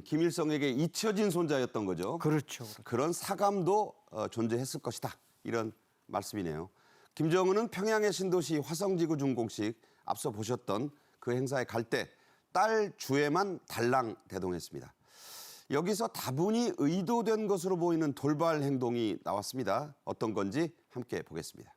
Speaker 1: 김일성에게 잊혀진 손자였던 거죠.
Speaker 8: 그렇죠.
Speaker 1: 그런 사감도 존재했을 것이다. 이런 말씀이네요. 김정은은 평양의 신도시 화성지구 준공식 앞서 보셨던 그 행사에 갈 때 딸 주에만 달랑 대동했습니다. 여기서 다분히 의도된 것으로 보이는 돌발 행동이 나왔습니다. 어떤 건지 함께 보겠습니다.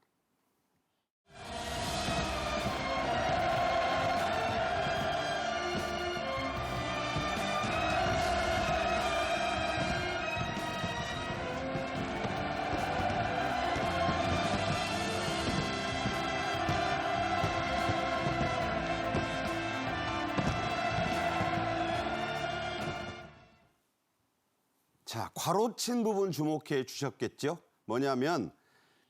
Speaker 1: 자, 괄호친 부분 주목해 주셨겠죠? 뭐냐면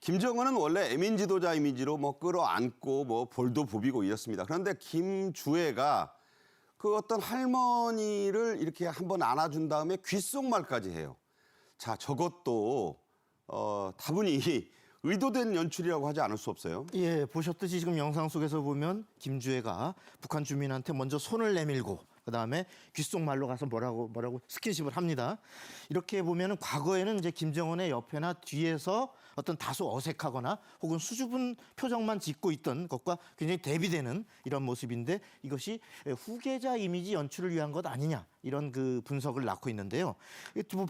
Speaker 1: 김정은은 원래 애민 지도자 이미지로 뭐 끌어안고 뭐 볼도 부비고 이랬습니다. 그런데 김주애가 그 어떤 할머니를 이렇게 한번 안아준 다음에 귓속말까지 해요. 자, 저것도 다분히 의도된 연출이라고 하지 않을 수 없어요.
Speaker 3: 예, 보셨듯이 지금 영상 속에서 보면 김주애가 북한 주민한테 먼저 손을 내밀고 그다음에 귓속말로 가서 뭐라고 스킨십을 합니다. 이렇게 보면은 과거에는 이제 김정은의 옆에나 뒤에서 어떤 다소 어색하거나 혹은 수줍은 표정만 짓고 있던 것과 굉장히 대비되는 이런 모습인데 이것이 후계자 이미지 연출을 위한 것 아니냐 이런 그 분석을 낳고 있는데요.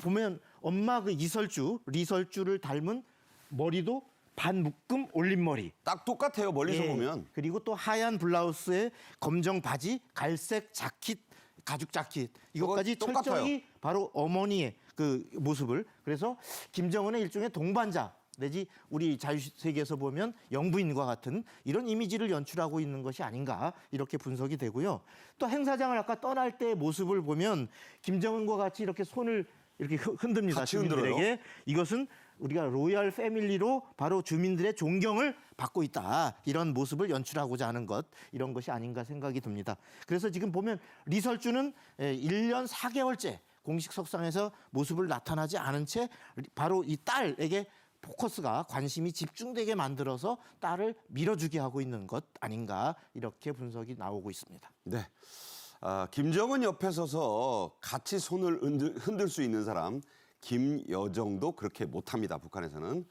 Speaker 3: 보면 엄마 그 리설주를 닮은 머리도 반 묶음 올린 머리.
Speaker 1: 딱 똑같아요. 멀리서
Speaker 3: 예.
Speaker 1: 보면.
Speaker 3: 그리고 또 하얀 블라우스에 검정 바지, 갈색 자킷, 가죽 자킷. 이것까지
Speaker 1: 똑같아요.
Speaker 3: 철저히 바로 어머니의 그 모습을. 그래서 김정은의 일종의 동반자 내지 우리 자유세계에서 보면 영부인과 같은 이런 이미지를 연출하고 있는 것이 아닌가 이렇게 분석이 되고요. 또 행사장을 아까 떠날 때의 모습을 보면 김정은과 같이 이렇게 손을 이렇게 흔듭니다.
Speaker 1: 같이 흔들어요?
Speaker 3: 주민들에게. 이것은 우리가 로얄 패밀리로 바로 주민들의 존경을 받고 있다. 이런 모습을 연출하고자 하는 것, 이런 것이 아닌가 생각이 듭니다. 그래서 지금 보면 리설주는 1년 4개월째 공식 석상에서 모습을 나타나지 않은 채 바로 이 딸에게 포커스가 관심이 집중되게 만들어서 딸을 밀어주게 하고 있는 것 아닌가 이렇게 분석이 나오고 있습니다.
Speaker 1: 네. 김정은 옆에 서서 같이 손을 흔들 수 있는 사람 김여정도 그렇게 못합니다. 북한에서는.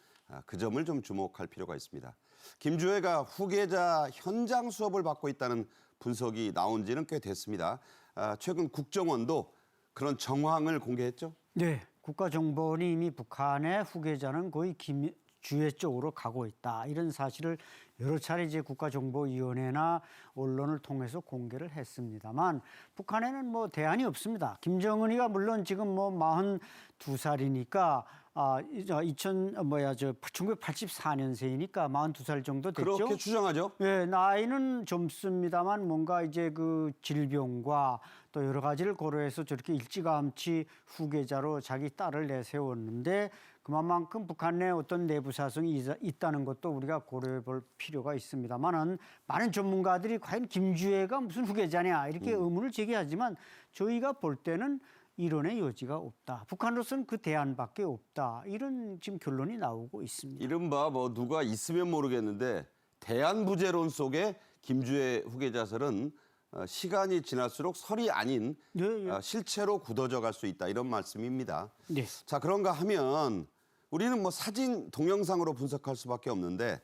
Speaker 1: 그 점을 좀 주목할 필요가 있습니다. 김주애가 후계자 현장 수업을 받고 있다는 분석이 나온 지는 꽤 됐습니다. 최근 국정원도 그런 정황을 공개했죠?
Speaker 8: 네, 국가정보원이 이미 북한의 후계자는 거의 김주애 쪽으로 가고 있다. 이런 사실을 여러 차례 이제 국가정보위원회나 언론을 통해서 공개를 했습니다만 북한에는 뭐 대안이 없습니다. 김정은이가 물론 지금 뭐 42살이니까 1984년생이니까 42살 정도 됐죠.
Speaker 1: 그렇게 추정하죠.
Speaker 8: 예, 나이는 젊습니다만 뭔가 이제 그 질병과 또 여러 가지를 고려해서 저렇게 일찌감치 후계자로 자기 딸을 내세웠는데 그만큼 북한 내 어떤 내부 사정이 있다는 것도 우리가 고려해 볼 필요가 있습니다만은 많은 전문가들이 과연 김주애가 무슨 후계자냐 이렇게 의문을 제기하지만 저희가 볼 때는 이론의 여지가 없다. 북한으로서는 그 대안밖에 없다. 이런 지금 결론이 나오고 있습니다.
Speaker 1: 이른바 뭐 누가 있으면 모르겠는데 대안부재론 속에 김주애 후계자설은 시간이 지날수록 설이 아닌 실체로 굳어져 갈 수 있다. 이런 말씀입니다.
Speaker 8: 네.
Speaker 1: 자, 그런가 하면 우리는 뭐 사진 동영상으로 분석할 수밖에 없는데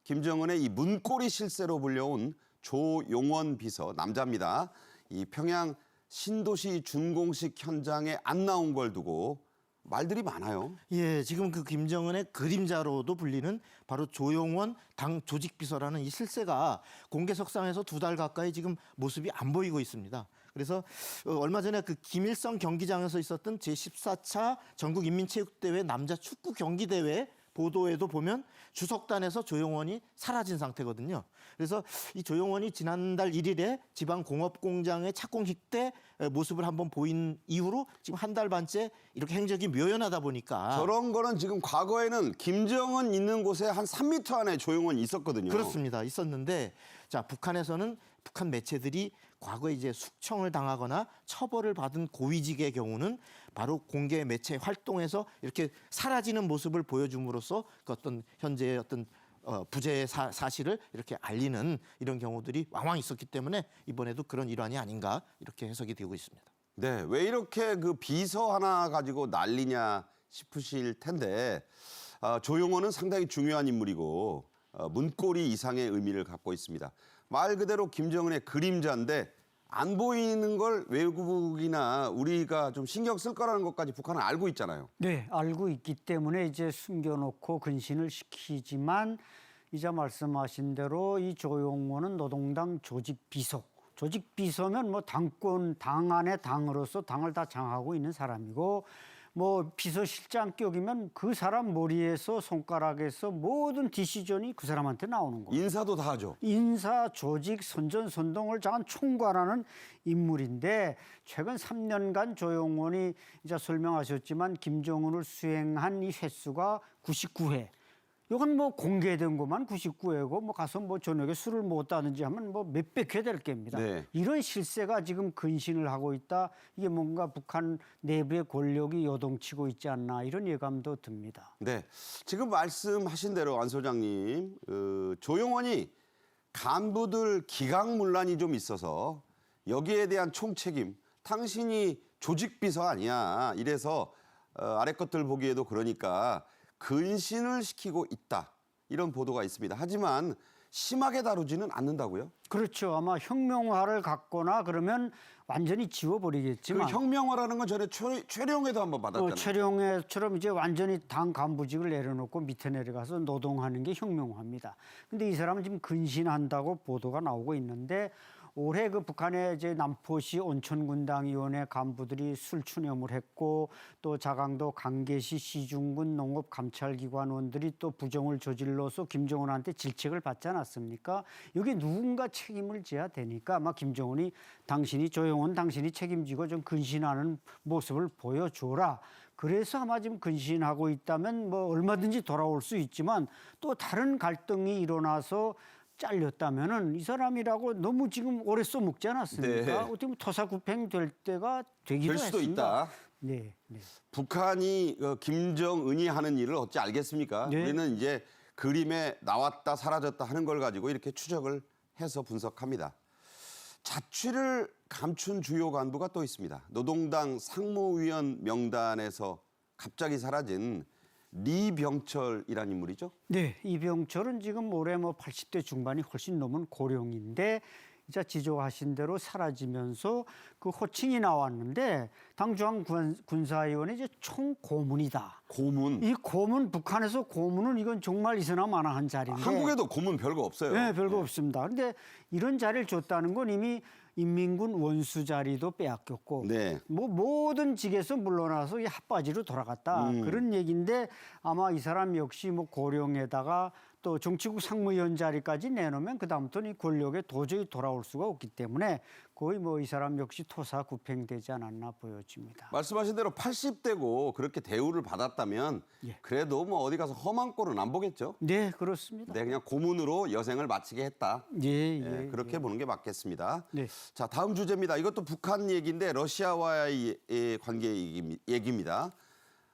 Speaker 1: 김정은의 이 문고리 실세로 불려온 조용원 비서 남자입니다. 이 평양 신도시 준공식 현장에 안 나온 걸 두고 말들이 많아요.
Speaker 3: 예, 지금 그 김정은의 그림자로도 불리는 바로 조용원 당 조직비서라는 이 실세가 공개석상에서 2달 가까이 지금 모습이 안 보이고 있습니다. 그래서 얼마 전에 그 김일성 경기장에서 있었던 제14차 전국인민체육대회 남자 축구 경기대회 보도에도 보면 주석단에서 조용원이 사라진 상태거든요. 그래서 이 조용원이 지난달 1일에 지방공업공장의 착공식 때 모습을 한번 보인 이후로 지금 한 달 반째 이렇게 행적이 묘연하다 보니까
Speaker 1: 저런 거는 지금 과거에는 김정은 있는 곳에 한 3m 안에 조용원이 있었거든요.
Speaker 3: 그렇습니다. 있었는데 자 북한에서는 북한 매체들이 과거에 이제 숙청을 당하거나 처벌을 받은 고위직의 경우는 바로 공개 매체 활동에서 이렇게 사라지는 모습을 보여줌으로써 그 어떤 현재의 어떤 부재의 사실을 이렇게 알리는 이런 경우들이 왕왕 있었기 때문에 이번에도 그런 일환이 아닌가 이렇게 해석이 되고 있습니다.
Speaker 1: 네, 왜 이렇게 그 비서 하나 가지고 난리냐 싶으실 텐데 조용원은 상당히 중요한 인물이고 문고리 이상의 의미를 갖고 있습니다. 말 그대로 김정은의 그림자인데 안 보이는 걸 외국이나 우리가 좀 신경 쓸 거라는 것까지 북한은 알고 있잖아요.
Speaker 8: 네, 알고 있기 때문에 이제 숨겨놓고 근신을 시키지만 이제 말씀하신 대로 이 조용원은 노동당 조직비서. 조직비서면 뭐 당 안의 당으로서 당을 다 장하고 있는 사람이고 뭐 비서실장격이면 그 사람 머리에서 손가락에서 모든 디시전이 그 사람한테 나오는 거예요.
Speaker 1: 인사도 다 하죠.
Speaker 8: 인사, 조직, 선전선동을 장한 총괄하는 인물인데 최근 3년간 조용원이 이제 설명하셨지만 김정은을 수행한 이 횟수가 99회. 이건 뭐 공개된 것만 99회고 뭐 가서 뭐 저녁에 술을 먹었다든지 하면 뭐 몇백 회 될 겁니다.
Speaker 1: 네.
Speaker 8: 이런 실세가 지금 근신을 하고 있다. 이게 뭔가 북한 내부의 권력이 요동치고 있지 않나 이런 예감도 듭니다.
Speaker 1: 네, 지금 말씀하신 대로 안 소장님, 조용원이 간부들 기강문란이 좀 있어서 여기에 대한 총책임, 당신이 조직비서 아니야. 이래서 아래 것들 보기에도 그러니까 근신을 시키고 있다. 이런 보도가 있습니다. 하지만 심하게 다루지는 않는다고요?
Speaker 8: 그렇죠. 아마 혁명화를 갖거나 그러면 완전히
Speaker 1: 그
Speaker 8: 지워버리겠지만
Speaker 1: 혁명화라는 건 전에 최룡에도 한번 받았잖아요.
Speaker 8: 최룡해처럼 이제 완전히 당 간부직을 내려놓고 밑에 내려가서 노동하는 게 혁명화입니다. 근데 이 사람은 지금 근신한다고 보도가 나오고 있는데 올해 그 북한의 이제 남포시 온천군당위원회 간부들이 술 추념을 했고 또 자강도 강계시 시중군 농업감찰기관원들이 또 부정을 저질러서 김정은한테 질책을 받지 않았습니까? 여기 누군가 책임을 져야 되니까 아마 김정은이 당신이 조용원 당신이 책임지고 좀 근신하는 모습을 보여줘라. 그래서 아마 지금 근신하고 있다면 뭐 얼마든지 돌아올 수 있지만 또 다른 갈등이 일어나서 잘렸다면은 이 사람이라고 너무 지금 오래 써먹지 않았습니까?
Speaker 1: 네.
Speaker 8: 어떻게 보면 토사구팽 될 때가 되기도
Speaker 1: 될 수도
Speaker 8: 했습니다.
Speaker 1: 있다.
Speaker 8: 네, 네.
Speaker 1: 북한이 김정은이 하는 일을 어찌 알겠습니까?
Speaker 8: 네.
Speaker 1: 우리는 이제 그림에 나왔다 사라졌다 하는 걸 가지고 이렇게 추적을 해서 분석합니다. 자취를 감춘 주요 간부가 또 있습니다. 노동당 상무위원 명단에서 갑자기 사라진 리병철이라는 인물이죠.
Speaker 8: 네, 이병철은 지금 올해 뭐 80대 중반이 훨씬 넘은 고령인데 이제 지적하신 대로 사라지면서 그 호칭이 나왔는데 당중앙 군사위원회 이제 총고문이다.
Speaker 1: 고문.
Speaker 8: 이 고문 북한에서 고문은 이건 정말 있으나 마나한 자리인데
Speaker 1: 한국에도 고문 별거 없어요.
Speaker 8: 네, 별거 없습니다. 그런데 이런 자리를 줬다는 건 이미 인민군 원수 자리도 빼앗겼고
Speaker 1: 네.
Speaker 8: 뭐 모든 직에서 물러나서 이 핫바지로 돌아갔다 그런 얘기인데 아마 이 사람 역시 뭐 고령에다가 또 정치국 상무위원 자리까지 내놓으면 그다음부터는 이 권력에 도저히 돌아올 수가 없기 때문에 거의 뭐 이 사람 역시 토사구팽되지 않았나 보여집니다.
Speaker 1: 말씀하신 대로 80대고 그렇게 대우를 받았다면
Speaker 8: 예.
Speaker 1: 그래도 뭐 어디 가서 험한 꼴은 안 보겠죠.
Speaker 8: 네, 그렇습니다.
Speaker 1: 네, 그냥 고문으로 여생을 마치게 했다.
Speaker 8: 예,
Speaker 1: 네, 그렇게 보는 게 맞겠습니다.
Speaker 8: 네.
Speaker 1: 자, 다음 주제입니다. 이것도 북한 얘기인데 러시아와의 관계 얘기입니다.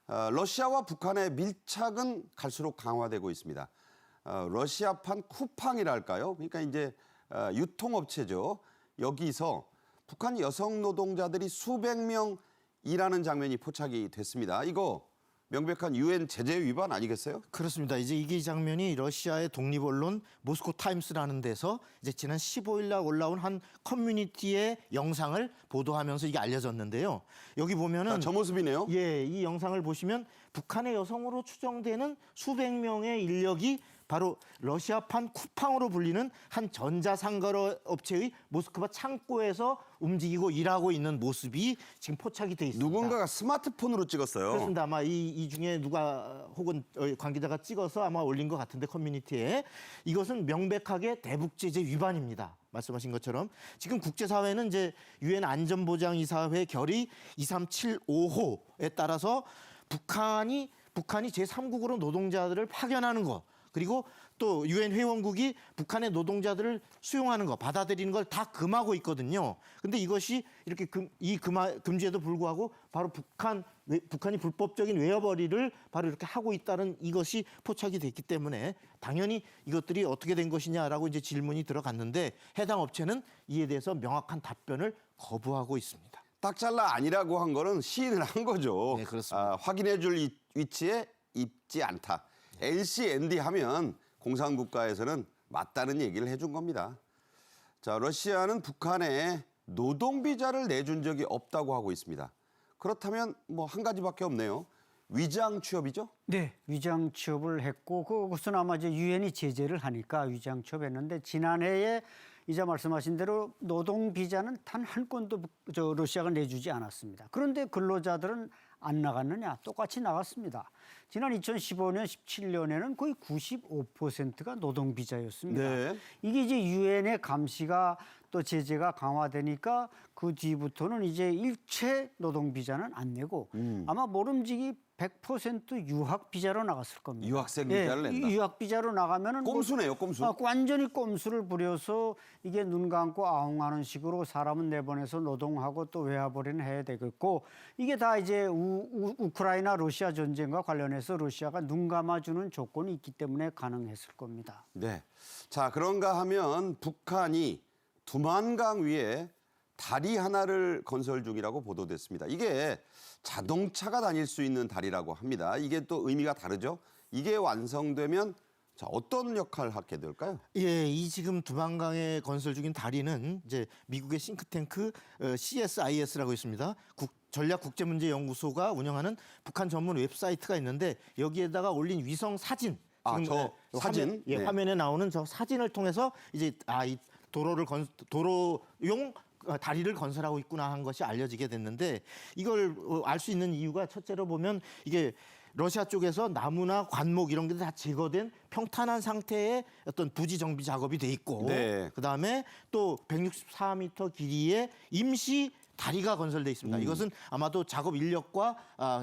Speaker 1: 러시아와 북한의 밀착은 갈수록 강화되고 있습니다. 러시아판 쿠팡이랄까요? 그러니까 이제 유통업체죠. 여기서 북한 여성 노동자들이 수백 명 일하는 장면이 포착이 됐습니다. 이거 명백한 유엔 제재 위반 아니겠어요?
Speaker 3: 그렇습니다. 이제 이 장면이 러시아의 독립 언론 모스코 타임스라는 데서 이제 지난 15일 날 올라온 한 커뮤니티의 영상을 보도하면서 이게 알려졌는데요. 여기 보면은
Speaker 1: 저 모습이네요.
Speaker 3: 예, 이 영상을 보시면 북한의 여성으로 추정되는 수백 명의 인력이 바로 러시아판 쿠팡으로 불리는 한 전자상거래 업체의 모스크바 창고에서 움직이고 일하고 있는 모습이 지금 포착이 돼 있습니다.
Speaker 1: 누군가가 스마트폰으로 찍었어요.
Speaker 3: 그렇습니다. 아마 이 중에 누가 혹은 관계자가 찍어서 아마 올린 것 같은데 커뮤니티에 이것은 명백하게 대북 제재 위반입니다. 말씀하신 것처럼 지금 국제사회는 이제 유엔 안전보장이사회 결의 2375호에 따라서 북한이 제3국으로 노동자들을 파견하는 것 그리고 또 유엔 회원국이 북한의 노동자들을 수용하는 것, 받아들이는 걸 다 금하고 있거든요. 근데 이것이 이렇게 금지에도 불구하고 바로 북한이 불법적인 외화벌이를 바로 이렇게 하고 있다는 이것이 포착이 됐기 때문에 당연히 이것들이 어떻게 된 것이냐라고 이제 질문이 들어갔는데 해당 업체는 이에 대해서 명확한 답변을 거부하고 있습니다.
Speaker 1: 딱 잘라 아니라고 한 거는 시인을 한 거죠.
Speaker 3: 네, 그렇습니다.
Speaker 1: 확인해줄 위치에 있지 않다. LCND 하면 공산국가에서는 맞다는 얘기를 해준 겁니다. 자, 러시아는 북한에 노동비자를 내준 적이 없다고 하고 있습니다. 그렇다면 뭐 한 가지밖에 없네요. 위장 취업이죠?
Speaker 8: 네, 위장 취업을 했고 그것은 아마 이제 유엔이 제재를 하니까 위장 취업했는데 지난해에 이자 말씀하신 대로 노동 비자는 단 한 건도 러시아가 내주지 않았습니다. 그런데 근로자들은 안 나갔느냐? 똑같이 나갔습니다. 지난 2015년, 17년에는 거의 95%가 노동 비자였습니다.
Speaker 1: 네.
Speaker 8: 이게 이제 유엔의 감시가 또 제재가 강화되니까 그 뒤부터는 이제 일체 노동 비자는 안 내고 아마 모름지기 100% 유학 비자로 나갔을 겁니다.
Speaker 1: 유학생 비자를 낸다.
Speaker 8: 유학 비자로 나가면은
Speaker 1: 꼼수네요, 꼼수.
Speaker 8: 완전히 꼼수를 부려서 이게 눈 감고 아웅하는 식으로 사람은 내보내서 노동하고 또 외화벌이는 해야 되겠고 이게 다 이제 우크라이나 러시아 전쟁과 관련해서 러시아가 눈 감아주는 조건이 있기 때문에 가능했을 겁니다.
Speaker 1: 네. 자, 그런가 하면 북한이 두만강 위에 다리 하나를 건설 중이라고 보도됐습니다. 이게 자동차가 다닐 수 있는 다리라고 합니다. 이게 또 의미가 다르죠. 이게 완성되면 자, 어떤 역할을 하게 될까요?
Speaker 3: 예, 이 지금 두만강에 건설 중인 다리는 이제 미국의 싱크탱크 CSIS라고 있습니다. 전략국제문제연구소가 운영하는 북한 전문 웹사이트가 있는데 여기에다가 올린 위성 사진.
Speaker 1: 저 사진? 네.
Speaker 3: 화면에 나오는 저 사진을 통해서 이제 이 도로용 다리를 건설하고 있구나 한 것이 알려지게 됐는데 이걸 알 수 있는 이유가 첫째로 보면 이게 러시아 쪽에서 나무나 관목 이런 게 다 제거된 평탄한 상태의 어떤 부지 정비 작업이 돼 있고
Speaker 1: 네.
Speaker 3: 그다음에 또 164m 길이의 임시 다리가 건설돼 있습니다. 이것은 아마도 작업 인력과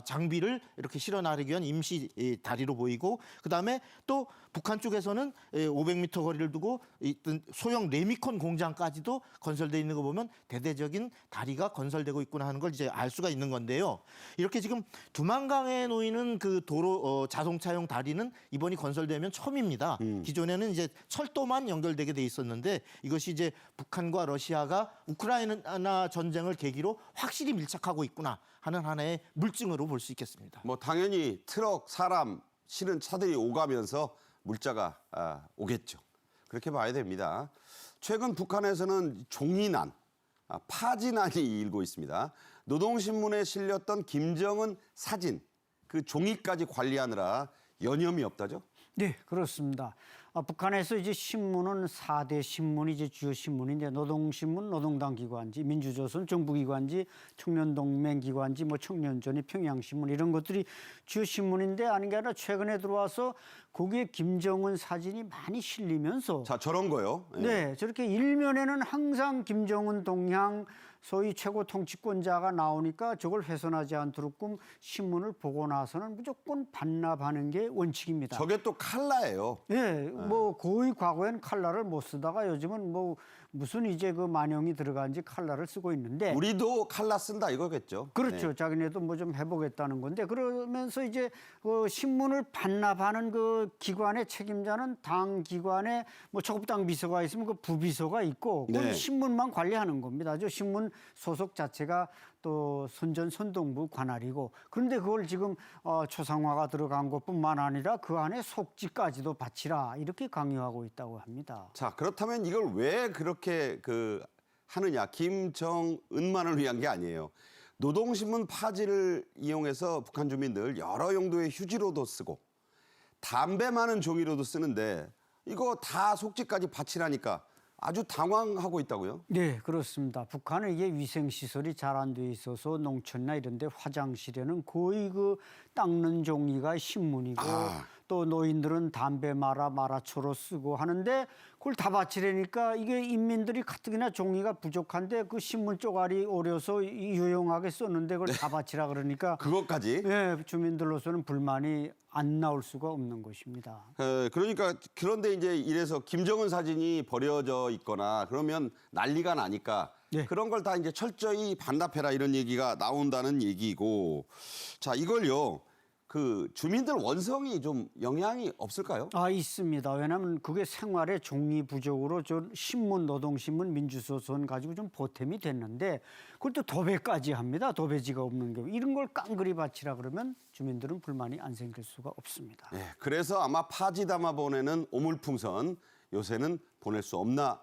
Speaker 3: 장비를 이렇게 실어 나르기 위한 임시 다리로 보이고 그다음에 또 북한 쪽에서는 500m 거리를 두고 있던 소형 레미콘 공장까지도 건설돼 있는 거 보면 대대적인 다리가 건설되고 있구나 하는 걸 이제 알 수가 있는 건데요. 이렇게 지금 두만강에 놓이는 그 도로 자동차용 다리는 이번이 건설되면 처음입니다. 기존에는 이제 철도만 연결되게 돼 있었는데 이것이 이제 북한과 러시아가 우크라이나 전쟁을 계기로 확실히 밀착하고 있구나 하는 하나의 물증으로 볼 수 있겠습니다.
Speaker 1: 뭐 당연히 트럭, 사람 실은 차들이 오가면서 물자가 오겠죠. 그렇게 봐야 됩니다. 최근 북한에서는 종이난, 파지난이 일고 있습니다. 노동신문에 실렸던 김정은 사진, 그 종이까지 관리하느라 여념이 없다죠?
Speaker 8: 네, 그렇습니다. 북한에서 이제 신문은 4대 신문이 이제 주요 신문인데 노동신문, 노동당 기관지, 민주조선 정부기관지, 청년동맹 기관지, 뭐 청년전이 평양신문 이런 것들이 주요 신문인데 아닌 게 아니라 최근에 들어와서 거기에 김정은 사진이 많이 실리면서
Speaker 1: 자, 저런 거요. 예.
Speaker 8: 네, 저렇게 일면에는 항상 김정은 동향 소위 최고 통치권자가 나오니까 저걸 훼손하지 않도록 신문을 보고 나서는 무조건 반납하는 게 원칙입니다.
Speaker 1: 저게 또 칼라예요.
Speaker 8: 예, 뭐 거의 과거엔 칼라를 못 쓰다가 요즘은 뭐 무슨 이제 그 만용이 들어간지 칼라를 쓰고 있는데
Speaker 1: 우리도 칼라 쓴다 이거겠죠.
Speaker 8: 그렇죠.
Speaker 1: 네.
Speaker 8: 자기네도 뭐 좀 해보겠다는 건데 그러면서 이제 그 신문을 반납하는 그 기관의 책임자는 당 기관에 뭐 초급당 비서가 있으면 그 부비서가 있고 그건
Speaker 1: 네.
Speaker 8: 신문만 관리하는 겁니다. 저 신문 소속 자체가 또 선전선동부 관할이고 그런데 그걸 지금 초상화가 들어간 것뿐만 아니라 그 안에 속지까지도 바치라 이렇게 강요하고 있다고 합니다.
Speaker 1: 자, 그렇다면 이걸 왜 그렇게 하느냐? 김정은만을 위한 게 아니에요. 노동신문 파지를 이용해서 북한 주민들 여러 용도의 휴지로도 쓰고 담배 많은 종이로도 쓰는데 이거 다 속지까지 바치라니까 아주 당황하고 있다고요?
Speaker 8: 네, 그렇습니다. 북한은 이게 위생 시설이 잘 안 돼 있어서 농촌이나 이런 데 화장실에는 거의 그 닦는 종이가 신문이고 또 노인들은 담배 마라초로 쓰고 하는데 그걸 다 바치려니까 이게 인민들이 가뜩이나 종이가 부족한데 그 신문 쪼가리 오려서 유용하게 썼는데 그걸 다 바치라 그러니까
Speaker 1: 그것까지?
Speaker 8: 네, 주민들로서는 불만이 안 나올 수가 없는 것입니다.
Speaker 1: 그러니까 그런데 이제 이래서 김정은 사진이 버려져 있거나 그러면 난리가 나니까
Speaker 8: 네.
Speaker 1: 그런 걸 다 이제 철저히 반납해라 이런 얘기가 나온다는 얘기고 자 이걸요 그 주민들 원성이 좀 영향이 없을까요?
Speaker 8: 있습니다. 왜냐하면 그게 생활의 종이 부족으로 저 신문, 노동신문, 민주조선 가지고 좀 보탬이 됐는데 그걸 또 도배까지 합니다. 도배지가 없는 경우. 이런 걸 깡그리 바치라 그러면 주민들은 불만이 안 생길 수가 없습니다.
Speaker 1: 네, 그래서 아마 파지 담아 보내는 오물풍선 요새는 보낼 수 없나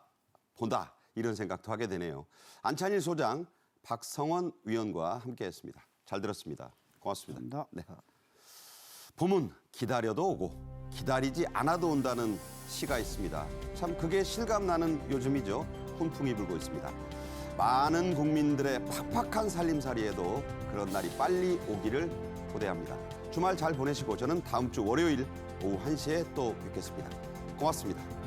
Speaker 1: 본다 이런 생각도 하게 되네요. 안찬일 소장, 박성원 위원과 함께했습니다. 잘 들었습니다. 고맙습니다.
Speaker 8: 감사합니다.
Speaker 1: 네. 봄은 기다려도 오고 기다리지 않아도 온다는 시가 있습니다. 참 그게 실감나는 요즘이죠. 훈풍이 불고 있습니다. 많은 국민들의 팍팍한 살림살이에도 그런 날이 빨리 오기를 고대합니다. 주말 잘 보내시고 저는 다음 주 월요일 오후 1시에 또 뵙겠습니다. 고맙습니다.